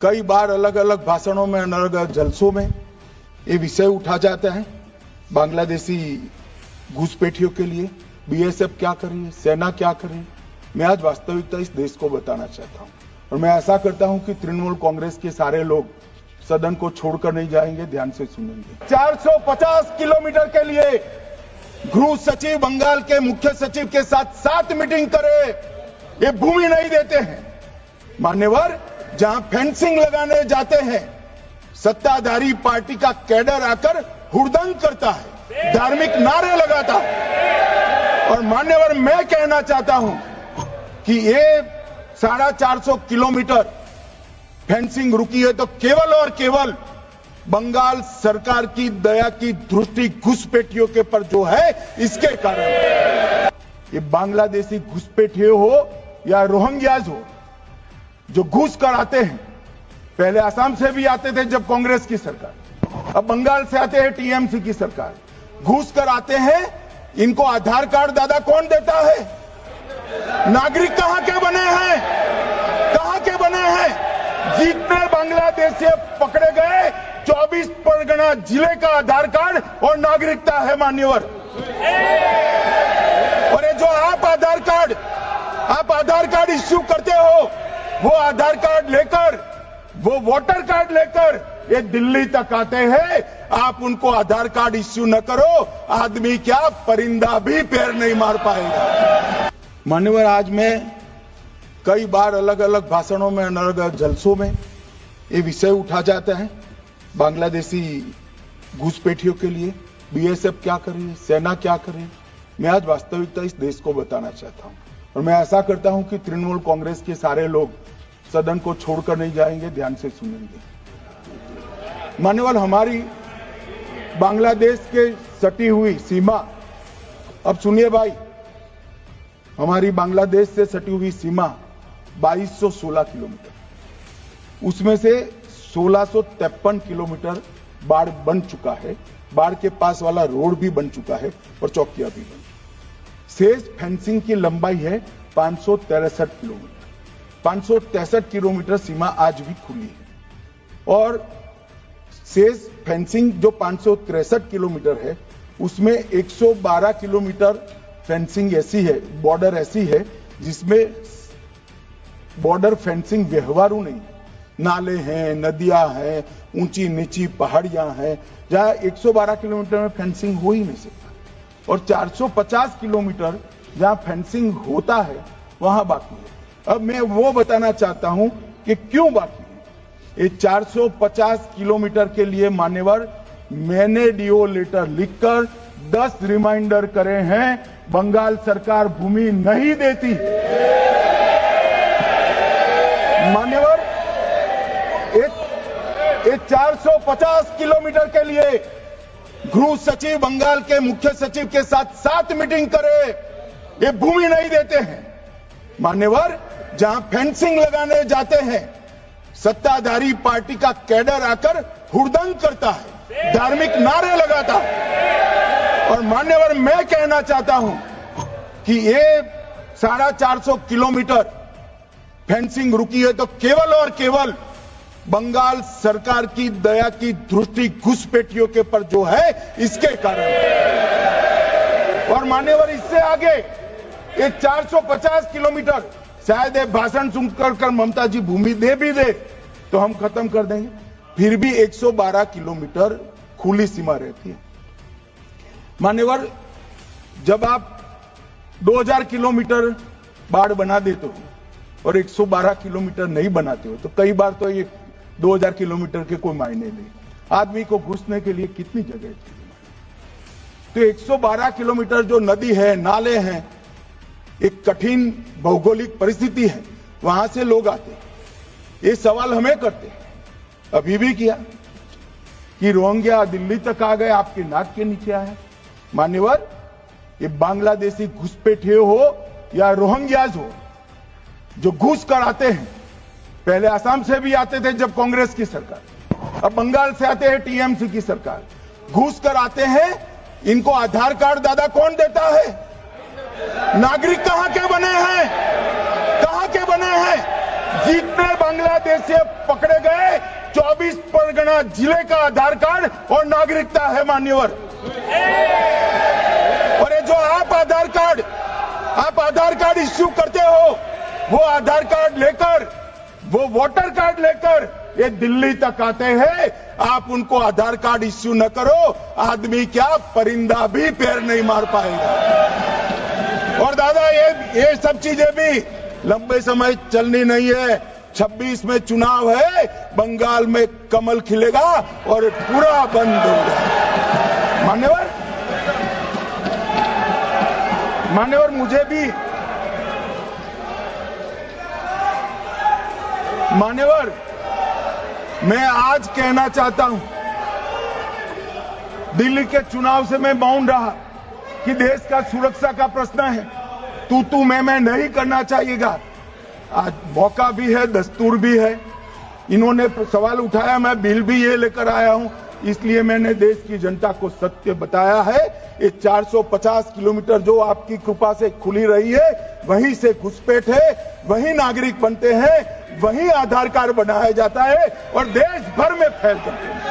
कई बार अलग अलग भाषणों में, अलग अलग जलसों में ये विषय उठा जाता है बांग्लादेशी घुसपैठियों के लिए। बीएसएफ क्या कर रही है, सेना क्या कर रही है। मैं आज वास्तविकता इस देश को बताना चाहता हूं और मैं आशा करता हूं कि तृणमूल कांग्रेस के सारे लोग सदन को छोड़कर नहीं जाएंगे, ध्यान से सुनेंगे। 450 किलोमीटर के लिए गृह सचिव बंगाल के मुख्य सचिव के साथ 7 मीटिंग करे, ये भूमि नहीं देते हैं। मान्यवर, जहां फेंसिंग लगाने जाते हैं सत्ताधारी पार्टी का कैडर आकर हुड़दंग करता है, धार्मिक नारे लगाता है। और मान्यवर, मैं कहना चाहता हूं कि ये 450 किलोमीटर फेंसिंग रुकी है तो केवल और केवल बंगाल सरकार की दया की दृष्टि घुसपैठियों के पर जो है, इसके कारण। ये बांग्लादेशी घुसपैठिए हो या रोहिंग्याज हो जो घुस कर आते हैं, पहले असम से भी आते थे जब कांग्रेस की सरकार, अब बंगाल से आते हैं टीएमसी की सरकार, घुस कर आते हैं। इनको आधार कार्ड दादा कौन देता है? नागरिक कहां के बने हैं? कहां के बने हैं? जितने बांग्लादेशी पकड़े गए 24 परगना जिले का आधार कार्ड और नागरिकता है मान्यवर। और ये जो आप आधार कार्ड इश्यू करते हो, वो आधार कार्ड लेकर, वो वोटर कार्ड लेकर ये दिल्ली तक आते हैं। आप उनको आधार कार्ड इश्यू न करो, आदमी क्या परिंदा भी पैर नहीं मार पाएगा। मान्यवर, आज मैं कई बार अलग अलग भाषणों में, अलग अलग जलसों में ये विषय उठा जाता है बांग्लादेशी घुसपैठियों के लिए। बीएसएफ क्या कर रही है, सेना क्या कर रही है। मैं आज वास्तविकता इस देश को बताना चाहता हूं और मैं आशा करता हूं कि तृणमूल कांग्रेस के सारे लोग सदन को छोड़कर नहीं जाएंगे, ध्यान से सुनेंगे। मान्यवर, हमारी बांग्लादेश के सटी हुई सीमा, अब सुनिए भाई, हमारी बांग्लादेश से सटी हुई सीमा 2216 किलोमीटर, उसमें से 1653 किलोमीटर बाढ़ बन चुका है, बाढ़ के पास वाला रोड भी बन चुका है और चौकियां भी बन। शेष फेंसिंग की लंबाई है 563 किलोमीटर। 563 किलोमीटर सीमा आज भी खुली है और शेष फेंसिंग जो 563 किलोमीटर है उसमें 112 किलोमीटर फेंसिंग ऐसी है, बॉर्डर ऐसी है जिसमें बॉर्डर फेंसिंग व्यवहारू नहीं है। नाले हैं, नदियां हैं, ऊंची नीची पहाड़ियां हैं, जहां 112 किलोमीटर में फेंसिंग हो ही नहीं सकता। और 450 किलोमीटर जहां फेंसिंग होता है वहां बाकी है। अब मैं वो बताना चाहता हूं कि क्यों बाकी है। ये 450 किलोमीटर के लिए मान्यवर, मैंने डीओ लेटर लिखकर 10 रिमाइंडर करे हैं, बंगाल सरकार भूमि नहीं देती। मान्यवर, ये 450 किलोमीटर के लिए गृह सचिव बंगाल के मुख्य सचिव के साथ 7 मीटिंग करे, ये भूमि नहीं देते हैं। मान्यवर, जहां फेंसिंग लगाने जाते हैं सत्ताधारी पार्टी का कैडर आकर हुड़दंग करता है, धार्मिक नारे लगाता है। और मान्यवर, मैं कहना चाहता हूं कि ये 450 किलोमीटर फेंसिंग रुकी है तो केवल और केवल बंगाल सरकार की दया की दृष्टि घुसपैठियों के पर जो है, इसके कारण। और मान्यवर, इससे आगे ये 450 किलोमीटर शायद ये भाषण सुनकर ममता जी भूमि दे भी दे तो हम खत्म कर देंगे, फिर भी 112 किलोमीटर खुली सीमा रहती है। मान्यवर, जब आप 2000 किलोमीटर बाढ़ बना देते हो और 112 किलोमीटर नहीं बनाते हो तो कई बार तो ये 2000 किलोमीटर के कोई मायने नहीं। आदमी को घुसने के लिए कितनी जगह चाहिए। तो 112 किलोमीटर जो नदी है, नाले हैं, एक कठिन भौगोलिक परिस्थिति है, वहां से लोग आते हैं। ये सवाल हमें करते हैं, अभी भी किया कि रोहिंग्या दिल्ली तक आ गए, आपके नाक के नीचे आए। मान्यवर, ये बांग्लादेशी घुसपैठिए हो या रोहिंग्याज हो जो घुस कर आते हैं, पहले असम से भी आते थे जब कांग्रेस की सरकार, अब बंगाल से आते हैं टीएमसी की सरकार, घुस कर आते हैं। इनको आधार कार्ड दादा कौन देता है? नागरिक कहां के बने हैं? कहां के बने हैं? जितने बांग्लादेश से पकड़े गए 24 परगना जिले का आधार कार्ड और नागरिकता है मान्यवर। और ये जो आप आधार कार्ड इश्यू करते हो, वो आधार कार्ड लेकर, वो वोटर कार्ड लेकर ये दिल्ली तक आते हैं। आप उनको आधार कार्ड इश्यू न करो, आदमी क्या परिंदा भी पैर नहीं मार पाएगा। और दादा ये सब चीजें भी लंबे समय चलनी नहीं है। 26 में चुनाव है, बंगाल में कमल खिलेगा और पूरा बंद होगा। मान्यवर मुझे भी मैं आज कहना चाहता हूं, दिल्ली के चुनाव से मैं मौन रहा कि देश का सुरक्षा का प्रश्न है, तू मैं नहीं करना चाहिएगा। आज मौका भी है, दस्तूर भी है। इन्होंने सवाल उठाया, मैं बिल भी ये लेकर आया हूं, इसलिए मैंने देश की जनता को सत्य बताया है। ये 450 किलोमीटर जो आपकी कृपा से खुली रही है, वहीं से घुसपैठ है, वहीं नागरिक बनते हैं, वहीं आधार कार्ड बनाया जाता है और देश भर में फैल जाते हैं।